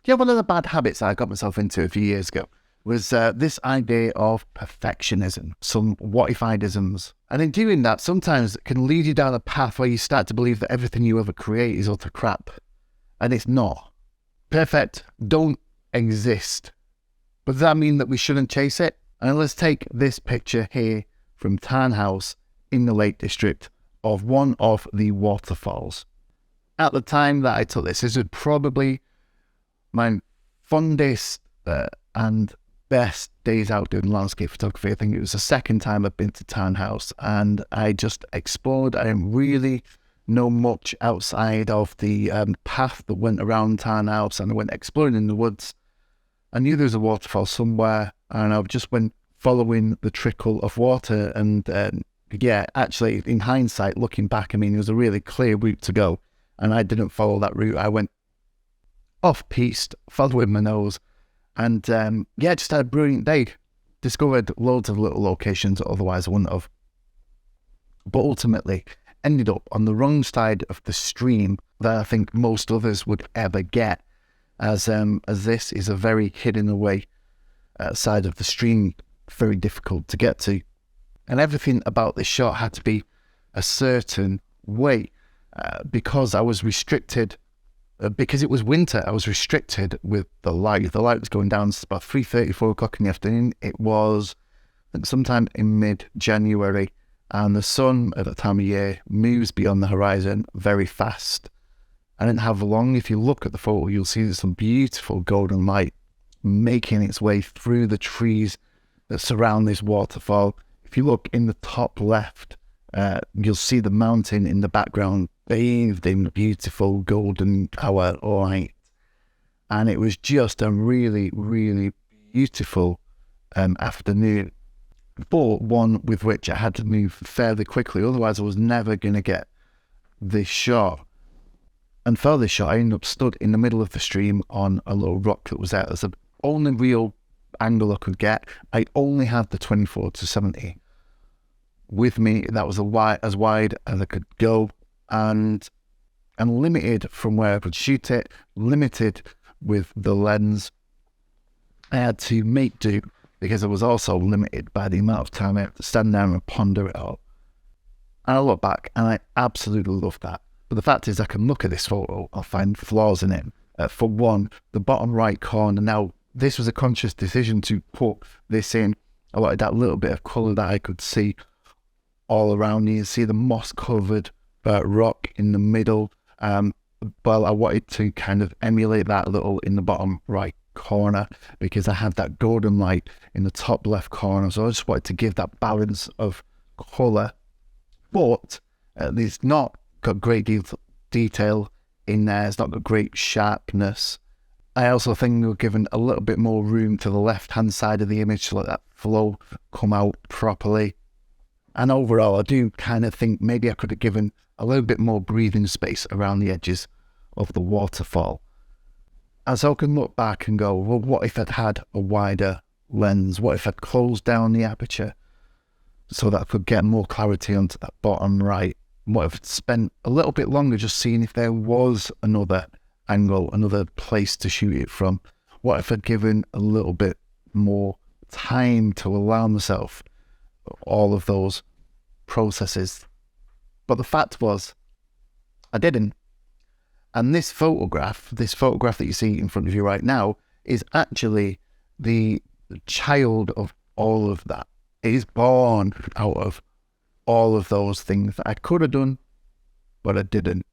Yeah, one of the bad habits I got myself into a few years ago was this idea of perfectionism, some what-if-I-isms. And in doing that, sometimes it can lead you down a path where you start to believe that everything you ever create is utter crap. And it's not. Perfect don't exist. But does that mean that we shouldn't chase it? And let's take this picture here from Tarn House in the Lake District of one of the waterfalls. At the time that I took this was probably my fondest and best days out doing landscape photography. I think it was the second time I've been to Tarn House, and I just explored. I didn't really know much outside of the path that went around Tarn House, and I went exploring in the woods. I knew there was a waterfall somewhere, and I just went following the trickle of water. And actually, in hindsight, looking back, I mean, it was a really clear route to go, and I didn't follow that route. I went off-piste, following my nose, and just had a brilliant day. Discovered loads of little locations that otherwise I wouldn't have. But ultimately, ended up on the wrong side of the stream that I think most others would ever get, as this is a very hidden away side of the stream, very difficult to get to. And everything about this shot had to be a certain way because I was restricted. Because it was winter, I was restricted with the light. The light was going down. It's about 3:30, 4 o'clock in the afternoon. It was, I think, sometime in mid-January, and the sun at that time of year moves beyond the horizon very fast. I didn't have long. If you look at the photo, you'll see there's some beautiful golden light making its way through the trees that surround this waterfall. If you look in the top left, you'll see the mountain in the background bathed in beautiful golden hour light. And it was just a really, really beautiful afternoon, but one with which I had to move fairly quickly. Otherwise, I was never going to get this shot. And for this shot, I ended up stood in the middle of the stream on a little rock that was there. That's the only real angle I could get. I only had the 24-70 with me. That was as wide as I could go, and limited from where I could shoot it, limited with the lens. I had to make do because I was also limited by the amount of time I had to stand down and ponder it all. And I look back and I absolutely love that. But the fact is, I can look at this photo, I'll find flaws in it. For one, the bottom right corner. Now, this was a conscious decision to put this in. I wanted that little bit of colour that I could see all around me. You see the moss-covered rock in the middle. But I wanted to kind of emulate that a little in the bottom right corner because I had that golden light in the top left corner. So I just wanted to give that balance of colour. But it's not got great detail in there. It's not got great sharpness. I also think we were given a little bit more room to the left-hand side of the image to let that flow come out properly. And overall, I do kind of think maybe I could have given a little bit more breathing space around the edges of the waterfall. As I can look back and go, well, what if I'd had a wider lens? What if I'd closed down the aperture so that I could get more clarity onto that bottom right? What if I'd spent a little bit longer just seeing if there was another angle, another place to shoot it from? What if I'd given a little bit more time to allow myself all of those processes? But the fact was, I didn't. And this photograph that you see in front of you right now, is actually the child of all of that. It is born out of all of those things that I could have done, but I didn't.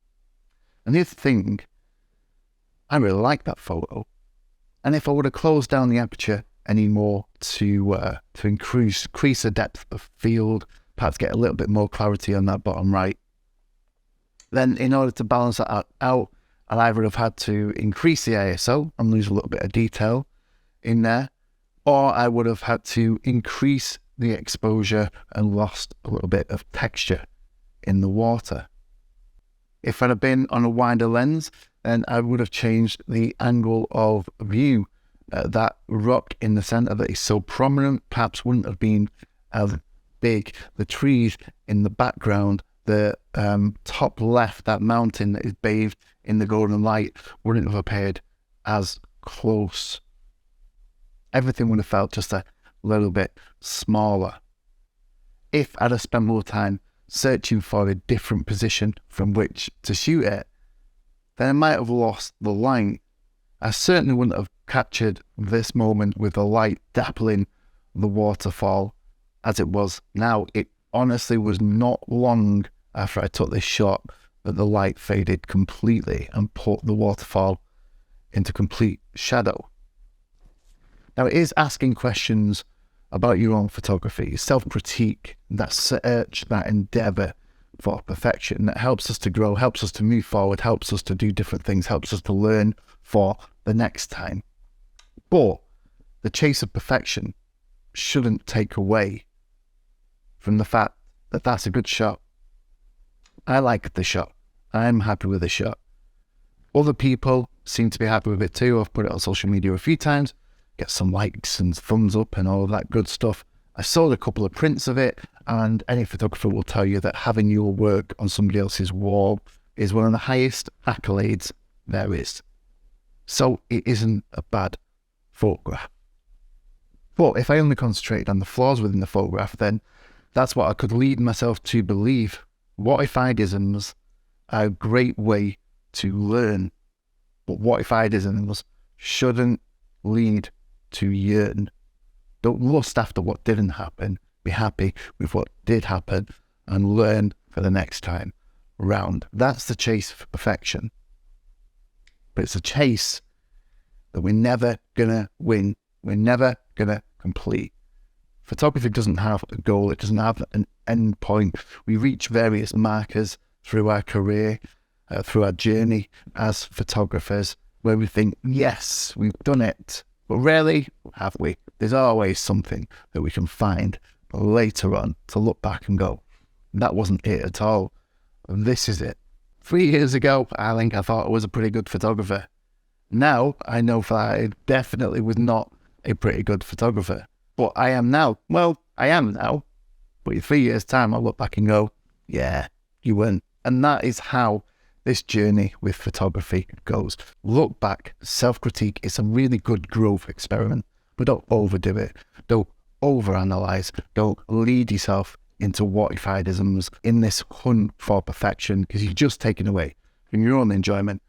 And here's the thing, I really like that photo. And if I would have closed down the aperture any more to increase the depth of field, perhaps get a little bit more clarity on that bottom right, then in order to balance that out, I'd either have had to increase the ISO and lose a little bit of detail in there, or I would have had to increase the exposure and lost a little bit of texture in the water. If I'd have been on a wider lens, then I would have changed the angle of view. That rock in the center that is so prominent perhaps wouldn't have been as big. The trees in the background, the top left, that mountain that is bathed in the golden light, wouldn't have appeared as close. Everything would have felt just a little bit smaller. If I'd have spent more time searching for a different position from which to shoot it, then I might have lost the light. I certainly wouldn't have captured this moment with the light dappling the waterfall as it was now. It honestly was not long after I took this shot that the light faded completely and put the waterfall into complete shadow. Now, it is asking questions about your own photography, self-critique, that search, that endeavour for perfection that helps us to grow, helps us to move forward, helps us to do different things, helps us to learn for the next time. But the chase of perfection shouldn't take away from the fact that that's a good shot. I like the shot. I'm happy with the shot. Other people seem to be happy with it too. I've put it on social media a few times, get some likes and thumbs up and all of that good stuff. I sold a couple of prints of it, and any photographer will tell you that having your work on somebody else's wall is one of the highest accolades there is. So it isn't a bad photograph. But if I only concentrated on the flaws within the photograph, then that's what I could lead myself to believe. What if idisms are a great way to learn, but what if idisms shouldn't lead to yearn. Don't lust after what didn't happen. Be happy with what did happen and learn for the next time round. That's the chase for perfection. But it's a chase that we're never gonna win. We're never gonna complete. Photography doesn't have a goal. It doesn't have an end point. We reach various markers through our career, through our journey as photographers, where we think, yes, we've done it. But rarely have we. There's always something that we can find later on to look back and go, that wasn't it at all. This is it. 3 years ago, I think I thought I was a pretty good photographer. Now, I know that I definitely was not a pretty good photographer. But I am now. Well, I am now. But in 3 years' time, I'll look back and go, yeah, you weren't. And that is how this journey with photography goes. Look back, self-critique is a really good growth experiment, but don't overdo it. Don't overanalyze. Don't lead yourself into what-if-idisms in this hunt for perfection, because you're just taking away from your own enjoyment,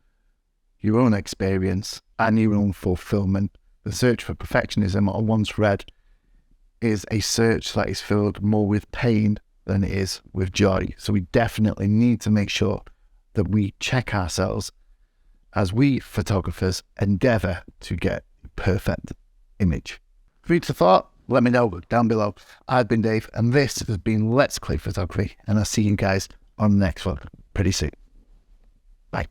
your own experience, and your own fulfillment. The search for perfectionism, I once read, is a search that is filled more with pain than it is with joy. So we definitely need to make sure that we check ourselves as we photographers endeavour to get a perfect image. Food for thought, let me know down below. I've been Dave, and this has been Let's Click Photography, and I'll see you guys on the next one pretty soon. Bye.